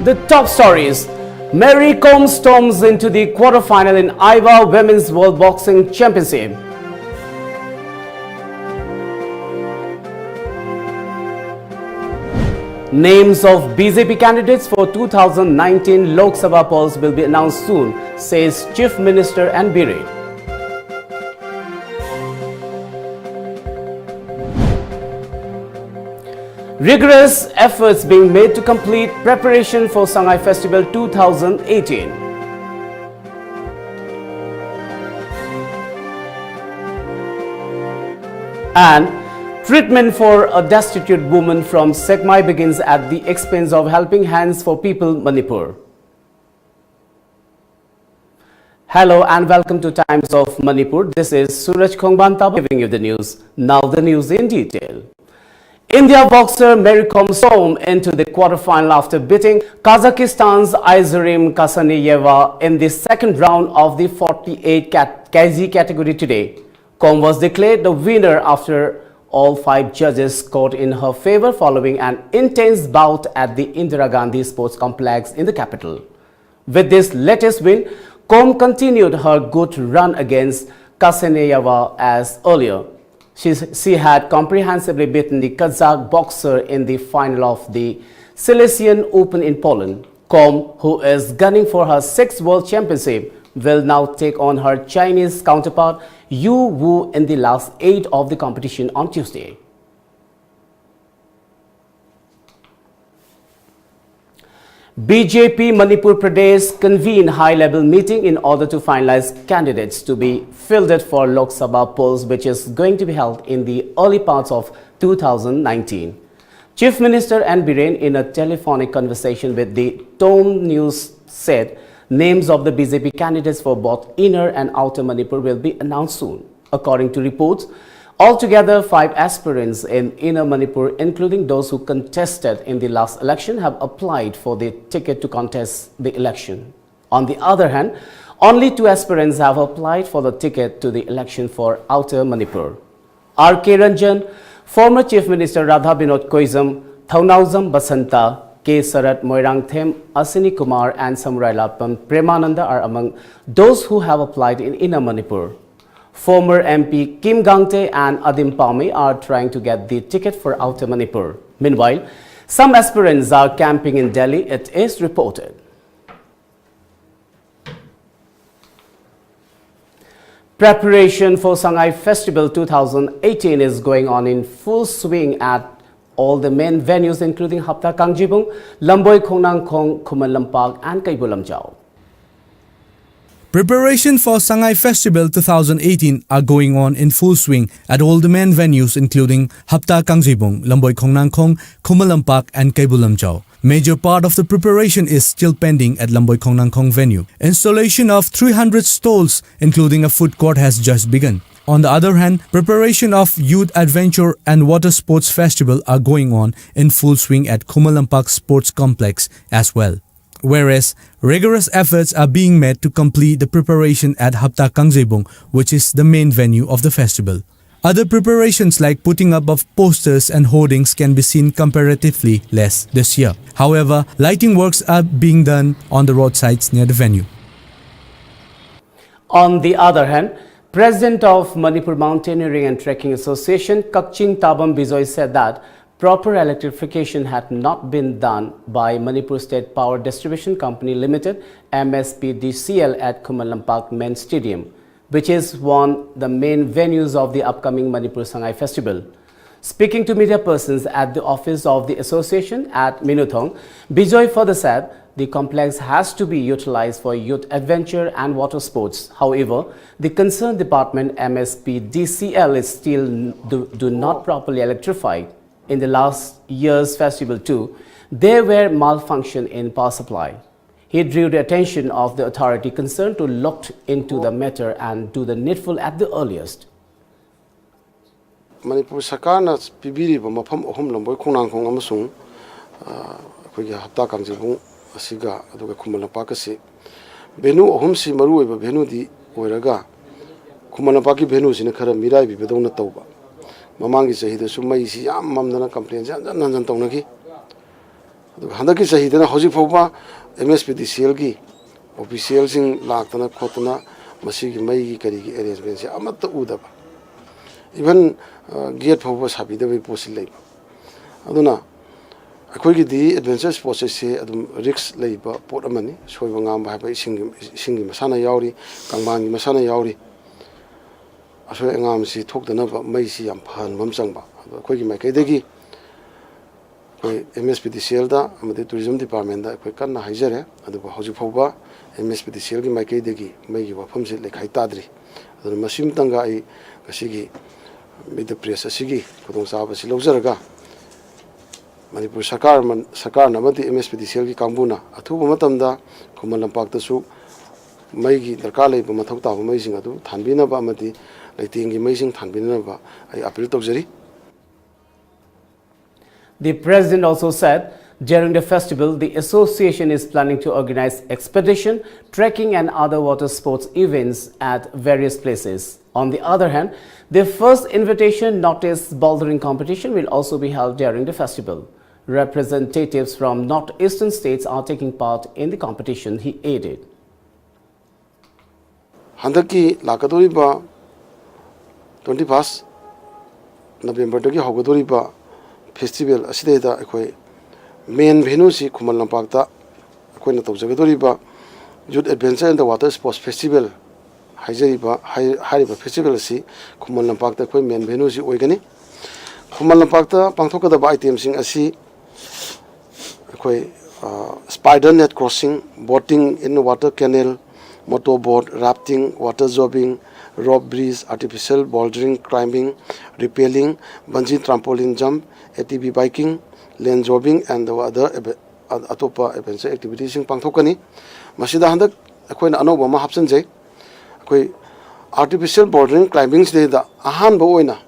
The top stories. Mary Kom storms into the quarterfinal in AIBA Women's World Boxing Championship. Names of BJP candidates for 2019 Lok Sabha polls will be announced soon, says Chief Minister N Biren. Rigorous efforts being made to complete preparation for Sangai Festival 2018. And treatment for a destitute woman from Sekmai begins at the expense of Helping Hands for People Manipur. Hello and welcome to Times of Manipur. This is Suraj giving you the news. Now the news in detail. India boxer Mary Kom stormed into the quarterfinal after beating Kazakhstan's Ayzarim Kasaniyeva in the second round of the 48 kg category today. Kom was declared the winner after all 5 judges scored in her favor following an intense bout at the Indira Gandhi Sports Complex in the capital. With this latest win, Kom continued her good run against Kasaniyeva as earlier. She had comprehensively beaten the Kazakh boxer in the final of the Silesian Open in Poland. Kom, who is gunning for her 6th World Championship, will now take on her Chinese counterpart Yu Wu in the last 8 of the competition on Tuesday. BJP Manipur Pradesh convened high-level meeting in order to finalize candidates to be fielded for Lok Sabha polls, which is going to be held in the early parts of 2019. Chief Minister N Biren, in a telephonic conversation with the Tone News, said names of the BJP candidates for both Inner and Outer Manipur will be announced soon. According to reports, altogether 5 aspirants in Inner Manipur, including those who contested in the last election, have applied for the ticket to contest the election. On the other hand, only 2 aspirants have applied for the ticket to the election for Outer Manipur. R.K. Ranjan, former Chief Minister Radha Binod Koizam, Thaunauzam Basanta, K. Sarat Moirangthem, Asini Kumar and Samurai Lapam Premananda are among those who have applied in Inner Manipur. Former MP Kim Gangte and Adim Pami are trying to get the ticket for Outer Manipur. Meanwhile, some aspirants are camping in Delhi, it is reported. Preparation for Sangai Festival 2018 is going on in full swing at all the main venues, including Hapta Kangjibung, Lamboy Khongnang Khong, Kumalampak and Kaibulamjao. Preparation for Sangai Festival 2018 are going on in full swing at all the main venues, including Hapta Kangjibung, Lamboy Khongnang Khong, Kumalampak and Kaibulamjao. Major part of the preparation is still pending at Lamboy Khongnang Khong venue. Installation of 300 stalls, including a food court, has just begun. On the other hand, preparation of Youth Adventure and Water Sports Festival are going on in full swing at Kumalampak Sports Complex as well. Whereas rigorous efforts are being made to complete the preparation at Hapta Kangjibung, which is the main venue of the festival. Other preparations like putting up of posters and hoardings can be seen comparatively less this year. However, lighting works are being done on the roadsides near the venue. On the other hand, President of Manipur Mountaineering and Trekking Association, Kakching Tabam Bijoy, said that proper electrification had not been done by Manipur State Power Distribution Company Limited, MSPDCL, at Kumalampak Main Stadium, which is one of the main venues of the upcoming Manipur Sangai Festival. Speaking to media persons at the office of the association at Minuthong, Bijoy further said the complex has to be utilized for youth adventure and water sports. However, the concerned department, MSPDCL, is still do not properly electrify. In the last year's festival too, there were malfunction in power supply. He drew the attention of the authority concerned to look into the matter and do the needful at the earliest. Manipur Sarkarna pibiriba mafam ahum lamboy khongnang khong amasung akoigi Hapta Kangjibung asiga aduga Kumalampak asi venue ahum si maru oiba venue di oiraga Kumalampak ki venue sina khara mirai bi bedona tawba mamangi sahida sumai si yam mamdana complaint jan tawna ki Handaki Sahidana Hosi Foba, MSPDCL gi, official sing Laktana Kotana, Masiki Mai Kari arrangements, Amata Udaba. Even Gear Foba Sabi the way possible. Aduna, a quick the adventures process Rix labor, Port Amani, Soivangam by singing Masana Yauri, Kangman Masana Yauri. I saw Angam si talked another Macy and Pan Mamsamba, quick my Kadegi. MSPDCL da amade tourism department da koi kanna haijare adu hoji phoba MSPDCL gi mai kai degi mai gi wafam se lekhai tadri adu masim tanga ai kasigi mid press asigi kudong sa ba si lojaraga manipur sarkar namadi MSPDCL gi kambuna athuba matamda khumal lampak ta su mai gi darkar lei ba mathok ta ba mai sing adu thanbina ba amadi leiting gi mai sing thanbina ba ai appeal tawjari. The president also said during the festival, the association is planning to organize expedition, trekking and other water sports events at various places. On the other hand, the first invitation notice bouldering competition will also be held during the festival. Representatives from northeastern states are taking part in the competition, he added. Handaki lakadoriba 21st November dagi hogadoriba festival asideda ekoi main venue si Khumal Lampak ta ekoi na tawjagadoriba youth adventure and the water sports festival hairiba festival si Khumal Lampak ta ekoi main venue si oigani Khumal Lampak ta pangthokadaba item sing asi ekoi spider net crossing, boating in the water canal, motorboat, rafting, water jobbing, rope bridge, artificial bouldering, climbing, rappelling, bungee trampoline jump, ATV biking, land jobbing, and the other atopa adventure activities in Pangthokani. Masida Handak, a coin anoba mahapsan jay, artificial bouldering, climbing day the Ahan Boina,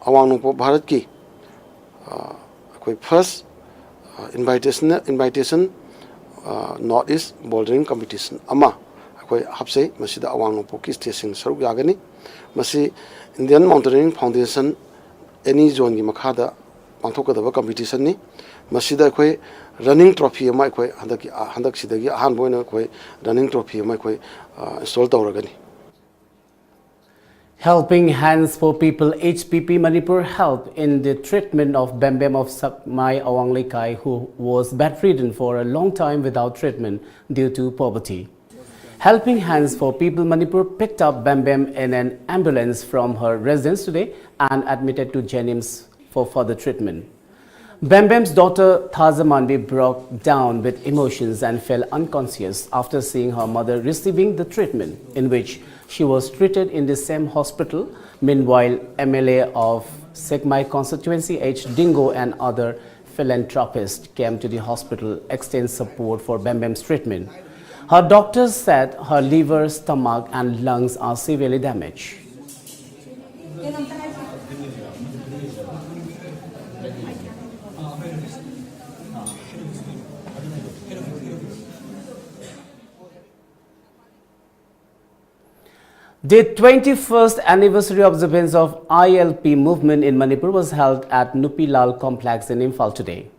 Awanupo Bharatki, first invitation Northeast bouldering competition. Ama. Koi hapse masida awang poki station saruk yagani masi Indian Mountaineering Foundation any zone gi makhada pangthokadaba competition ni masida koi running trophy ma koi handak sidagi ahan boina koi running trophy ma koi install tawragani. Helping Hands for People HPP Manipur helped in the treatment of Bembem of Sekmai Awanglekai, who was bedridden for a long time without treatment due to poverty. Helping Hands for People Manipur picked up Bembem in an ambulance from her residence today and admitted to Jenims for further treatment. Bembem's daughter Thaza Manbi broke down with emotions and fell unconscious after seeing her mother receiving the treatment in which she was treated in the same hospital. Meanwhile, MLA of Sekmai constituency H. Dingo and other philanthropists came to the hospital extend support for Bembem's treatment. Her doctors said her liver, stomach and lungs are severely damaged. The 21st anniversary observance of ILP movement in Manipur was held at Nupilal complex in Imphal today.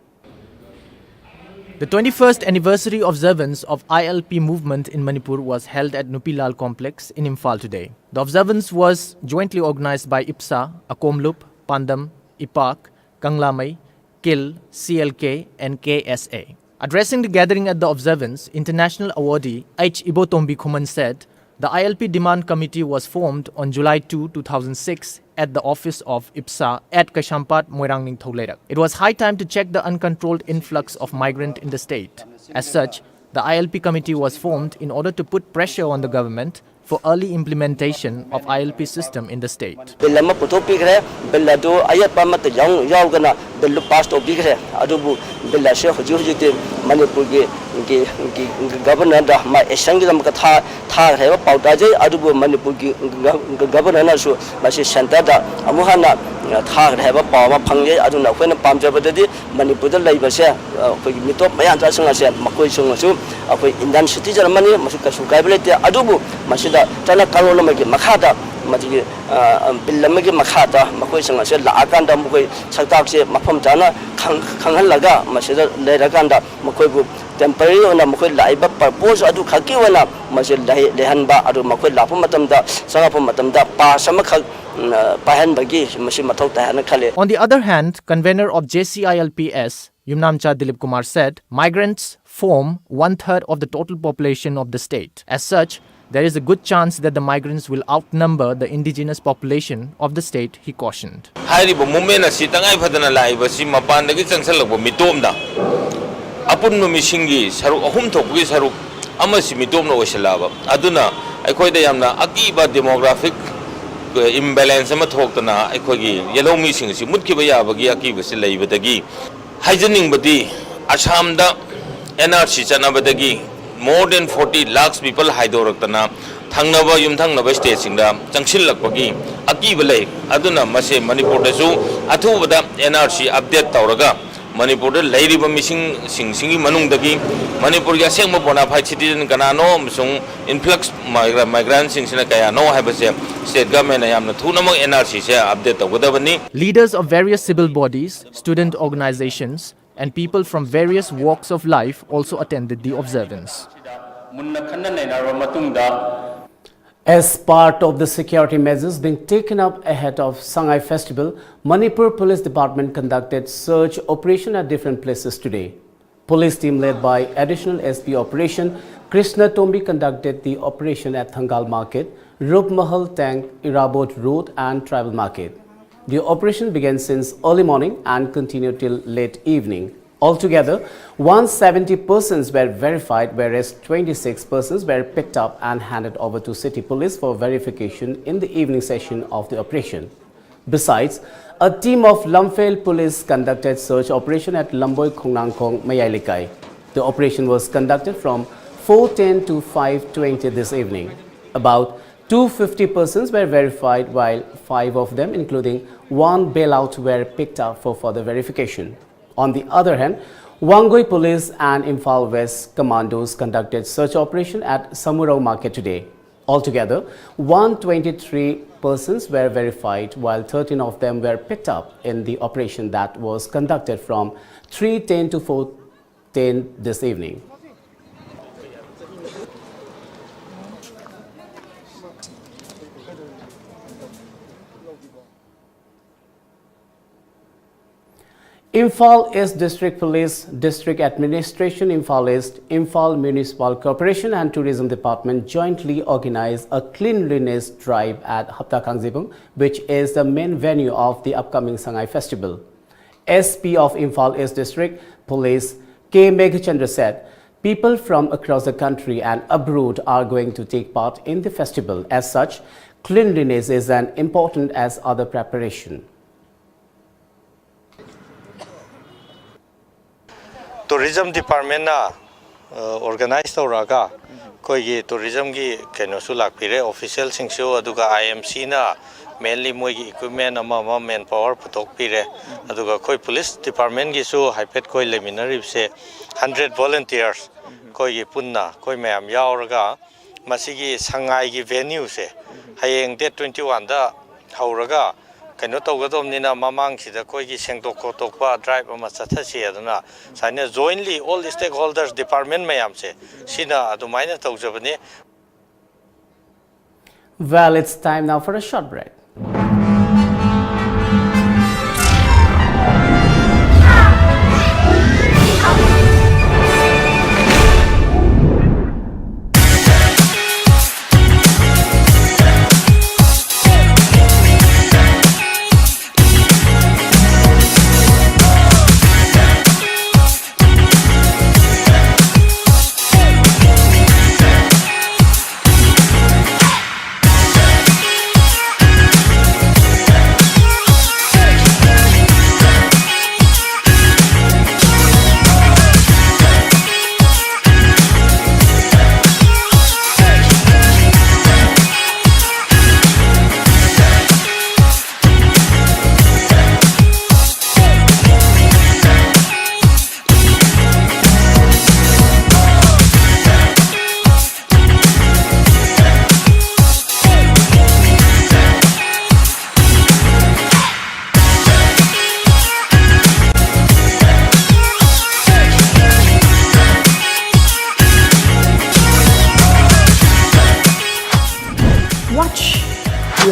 The 21st anniversary observance of ILP movement in Manipur was held at Nupilal complex in Imphal today. The observance was jointly organized by IPSA, Akomlup, Pandam, IPAC, Kanglamai, KIL, CLK and KSA. Addressing the gathering at the observance, international awardee H. Ibotombi Khuman said, the ILP Demand Committee was formed on July 2, 2006 at the office of IPSA at Kashampat, Moirangning Tholerak. It was high time to check the uncontrolled influx of migrants in the state. As such, the ILP committee was formed in order to put pressure on the government for early implementation of ILP system in the state. Governor my Essangam Kata have about Adubu Manipur governor so Mashi Shantada Amuhana Tag have a power Pange Aduna when a Pamjabadi Manipur labor share Mitop Mayantasanga said Makoi Sungasu of Indian citizen money Masuka Sukability Adubu Mashida Tana Karolo Makata madi bilamagi makhata makoi sanga se la akanda makoi saktak se mafam jana khanghal laga masida lerakanda makoi bu temporary ona makoi laiba purpose adu khaki wana masih lehanba adu makoi lapu matamda sangapu matamda pa samakha pahan bagi masih mathau tahana khale. On the other hand, convener of JCILPS Yumnamcha Dilip Kumar said migrants form 1/3 of the total population of the state. As such, there is a good chance that the migrants will outnumber the indigenous population of the state, he cautioned. Haribo movement asi tangai phadana laiba si mapandagi changsalakbo mitomda apun misingi saruk ahum thokgi saruk amasi mitomna oisalaba aduna aikhoida yamna akiba demographic imbalance ama thoktana aikhogi yellow mising si mutkiba yabagi akiba si leibadagi haijaning badi Assamda NRC chanabadagi more than 40 lakhs people haidoraktana thangnaba yumthangnaba state singda changsilakpagi akiba lei aduna mase Manipur da su athubada NRC update tawraga Manipur da leiriba missing singi manungdagi Manipur ya sengma bona phai citizen kanano musung influx migrants singsina kaya no habase state government ayamna thunamang NRC se update tawgadabani. Leaders of various civil bodies, student organizations and people from various walks of life also attended the observance. As part of the security measures being taken up ahead of Sangai festival, Manipur Police Department conducted search operation at different places today. Police team led by Additional SP Operation Krishna Tombi conducted the operation at Thangal Market, Rupmahal Tank, Irabot Road and Tribal Market. The operation began since early morning and continued till late evening. Altogether, 170 persons were verified, whereas 26 persons were picked up and handed over to City Police for verification in the evening session of the operation. Besides, a team of Lamphel Police conducted search operation at Lamboy Khongnangkhong, Mayalikai. The operation was conducted from 4:10 to 5:20 this evening. About 250 persons were verified, while 5 of them, including one bailout, were picked up for further verification. On the other hand, Wangoi Police and Imphal West Commandos conducted search operation at Samurao Market today. Altogether, 123 persons were verified, while 13 of them were picked up in the operation that was conducted from 3:10 to 4:10 this evening. Imphal East District Police, District Administration Imphal East, Imphal Municipal Corporation and Tourism Department jointly organized a cleanliness drive at Hapta Kangjibung, which is the main venue of the upcoming Sangai festival. SP of Imphal East District Police K. Meghchandra said, people from across the country and abroad are going to take part in the festival. As such, cleanliness is as important as other preparation. Tourism Department na organize tawraga koi tourism gi keno su lakpire official singsu aduga IMC na mainly moi gi equipment ama manpower putok pire aduga koi police department gi su haipet koi leminary se 100 volunteers koi gi punna koi mayam yauraga masigi Sangai gi venue se hayeng date 21 da hauraga kano tawgadom mamang sida koi gi sengtok khotokpa drive ama chathasi aduna saina jointly all stakeholders department mayam se sina adumaina tawjabani. Well, it's time now for a short break.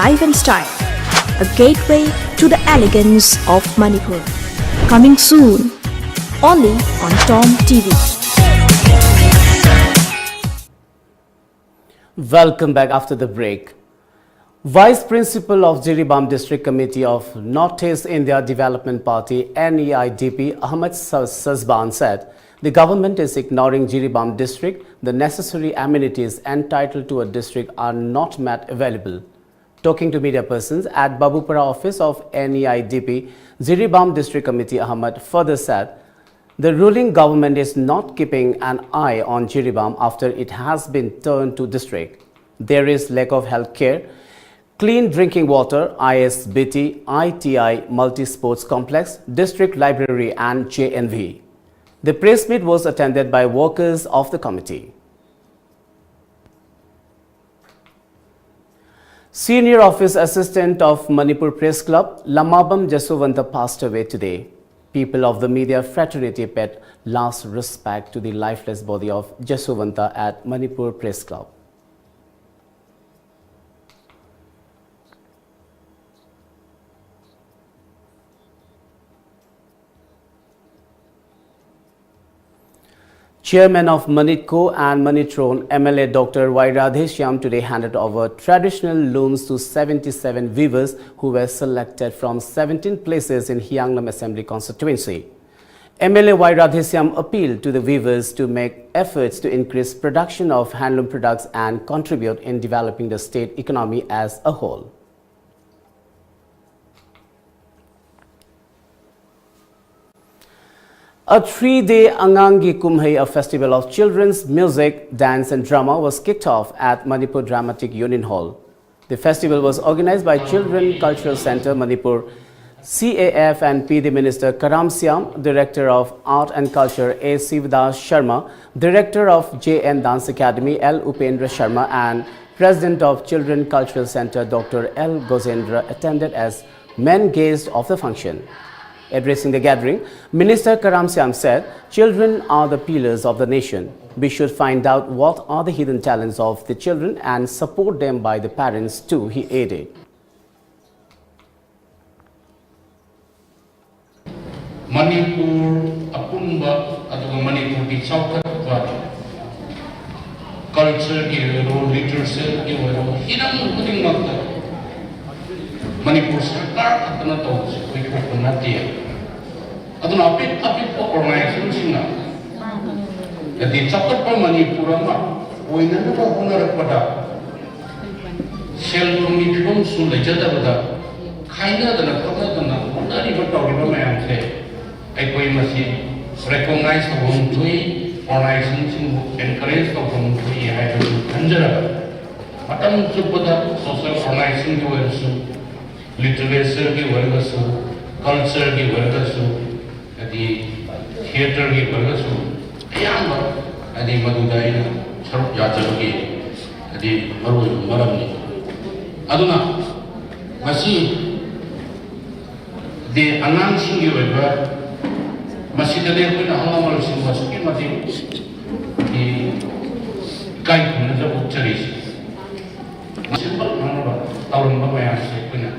life and style, a gateway to the elegance of Manipur. Coming soon, only on Tom TV. Welcome back after the break. Vice Principal of Jiribam District Committee of Northeast India Development Party NEIDP Ahmed Sazban said the government is ignoring Jiribam district. The necessary amenities entitled to a district are not met available. Talking to media persons at Babupara office of NEIDP, Jiribam District Committee Ahmed further said the ruling government is not keeping an eye on Jiribam after it has been turned to district. There is lack of health care, clean drinking water, ISBT, ITI, multi-sports complex, district library and JNV. The press meet was attended by workers of the committee. Senior Office Assistant of Manipur Press Club, Lamabam Jasuvanta passed away today. People of the media fraternity paid last respect to the lifeless body of Jasuvanta at Manipur Press Club. Chairman of Manitco and Manitron, MLA Dr. Y. Radheshyam today handed over traditional looms to 77 weavers who were selected from 17 places in Hyanglam Assembly constituency. MLA Y. Radheshyam appealed to the weavers to make efforts to increase production of handloom products and contribute in developing the state economy as a whole. A 3-day Angangi Kumhai, a festival of children's music, dance and drama, was kicked off at Manipur Dramatic Union Hall. The festival was organized by Children Cultural Center, Manipur, CAF and PD Minister Karam Siam, Director of Art and Culture A. Sivadas Sharma, Director of JN Dance Academy L. Upendra Sharma and President of Children Cultural Center Dr. L. Gozendra attended as main guest of the function. Addressing the gathering, Minister Karam Siam said, children are the pillars of the nation. We should find out what are the hidden talents of the children and support them by the parents too, he added. Manipur apunba aduga Manipur ki chawkatwa culture ki role literature ki role hinam puding makta Manipur sarkar atana to koi ko nati aduna apit organization singa jadi chawkatwa Manipur ma oina na honar pada sel committee su lejada bada khaina dana kota dana onari batawi ba mayam se I recognize the home to organization encourage the home to I consider Matam Supada social organization to literature ki vargasu, culture ki vargasu, the theatre ki vargasu, ayamba adi madudai saruk yacharuki adi maru maramni. Aduna masi the announcing you ever masih ada yang pernah mengalami semua sekian macam di kain pun ada berceris. Masih mana tahun berapa yang saya pernah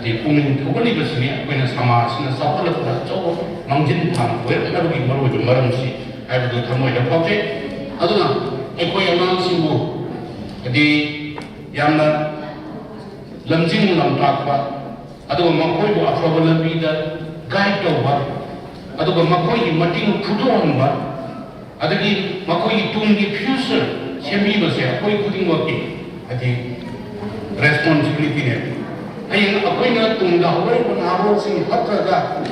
di pungin bukan di sini pernah sama sini satu lepas jauh namjin pang, boleh ada bagi baru jumlah mesti ada tu tamu ada pakai. Aduna, yang announcing bu di yang lamjingbatomtv, ada makoi bu apa lebih dah guide doa. Aduga makoi mating puduan ba adagi makoi tungi future semi base akoi putting working adi responsibility ne ayang akoi na tungda hoi panaro sing hatra ga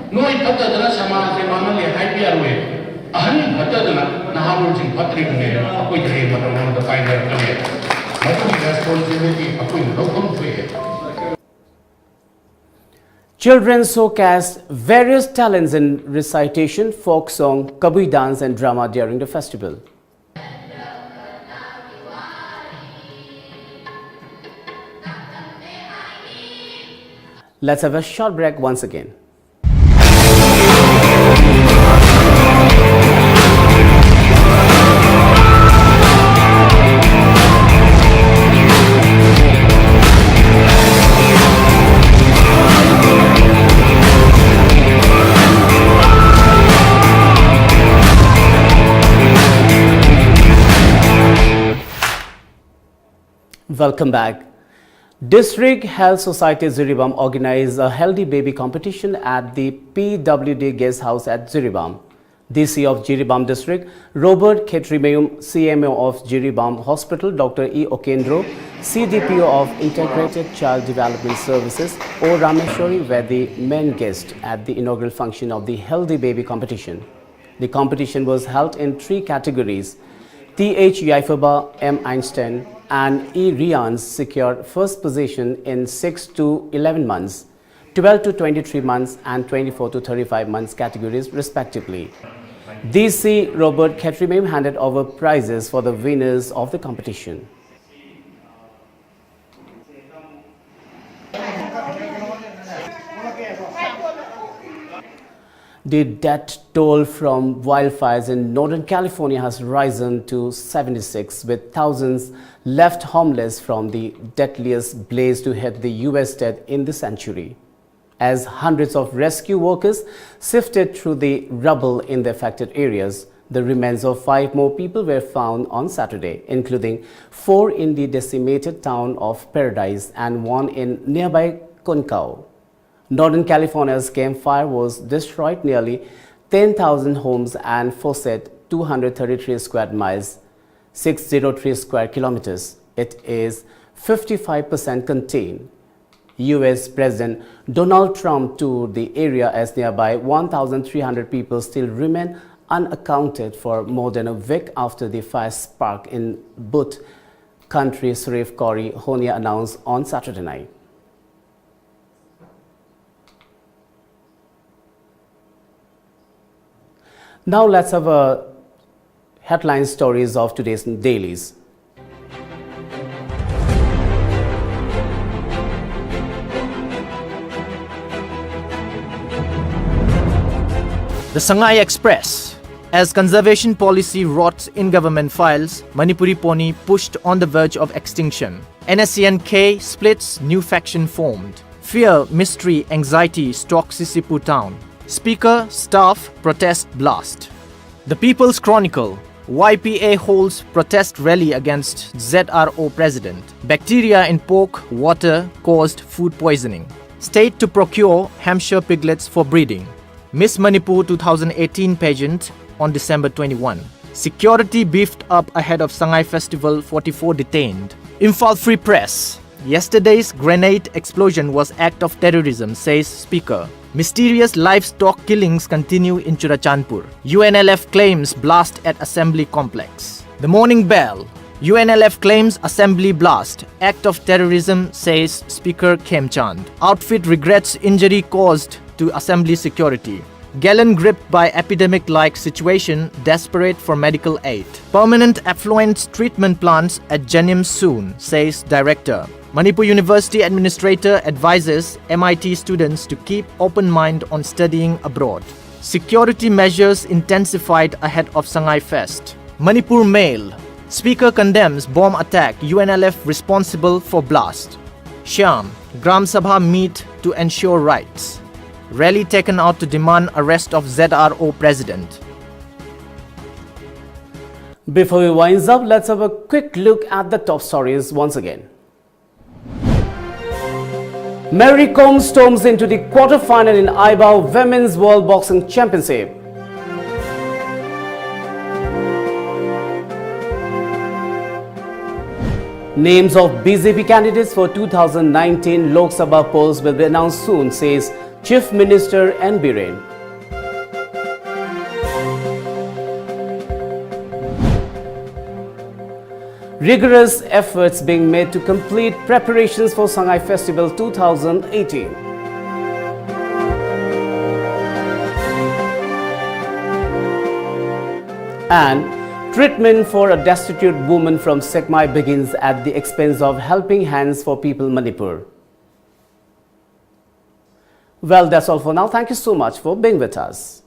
noi hatra dana sama se mana le hai piar we ahan hatra dana naharo sing patri ne akoi jare matam da kai ne makoi responsibility akoi lokom fe. Children showcased various talents in recitation, folk song, kabui dance and drama during the festival. Let's have a short break once again. Welcome back. District Health Society Ziribam organized a healthy baby competition at the PWD guest house at Ziribam. DC of Jiribam District, Robert Ketrimeum, CMO of Jiribam Hospital, Dr. E. Okendro, CDPO of Integrated Child Development Services, O. Rameshwari were the main guests at the inaugural function of the Healthy Baby competition. The competition was held in 3 categories. T.H. Yaifaba, M. Einstein, and E. Rians secured first position in 6 to 11 months, 12 to 23 months, and 24 to 35 months categories respectively. DC Robert Ketrimeum handed over prizes for the winners of the competition. The death toll from wildfires in Northern California has risen to 76, with thousands left homeless from the deadliest blaze to hit the U.S. state in the century. As hundreds of rescue workers sifted through the rubble in the affected areas, the remains of 5 more people were found on Saturday, including 4 in the decimated town of Paradise and 1 in nearby Concau. Northern California's Camp Fire was destroyed nearly 10,000 homes and forested 233 square miles, 603 square kilometers. It is 55% contained. U.S. President Donald Trump toured the area as nearby 1,300 people still remain unaccounted for more than a week after the fire spark in Butte Country, Sharif Corey Honia announced on Saturday night. Now let's have a headline stories of today's dailies. The Sangai Express. As conservation policy rots in government files, Manipuri pony pushed on the verge of extinction. NSCN-K splits, new faction formed. Fear, mystery, anxiety stalk Sisipu town. Speaker, staff, protest blast. The People's Chronicle. YPA holds protest rally against ZRO president. Bacteria in pork water caused food poisoning. State to procure Hampshire piglets for breeding. Miss Manipur 2018 pageant on December 21. Security beefed up ahead of Sangai Festival, 44 detained. Imphal Free Press. Yesterday's grenade explosion was act of terrorism, says Speaker. Mysterious livestock killings continue in Churachandpur. UNLF claims blast at Assembly Complex. The Morning Bell. UNLF claims Assembly blast. Act of terrorism, says Speaker Khemchand. Outfit regrets injury caused to Assembly security. Gallon gripped by epidemic-like situation, desperate for medical aid. Permanent effluent treatment plants at Jenim soon, says Director. Manipur University Administrator advises MIT students to keep open mind on studying abroad. Security measures intensified ahead of Sangai Fest. Manipur Mail. Speaker condemns bomb attack, UNLF responsible for blast. Shyam. Gram Sabha meet to ensure rights. Rally taken out to demand arrest of ZRO president. Before we wind up, let's have a quick look at the top stories once again. Mary Kom storms into the quarter-final in AIBA Women's World Boxing Championship. Names of BJP candidates for 2019 Lok Sabha polls will be announced soon, says Chief Minister N Biren. Rigorous efforts being made to complete preparations for Sangai Festival 2018. And treatment for a destitute woman from Sekmai begins at the expense of Helping Hands for People Manipur. Well, that's all for now. Thank you so much for being with us.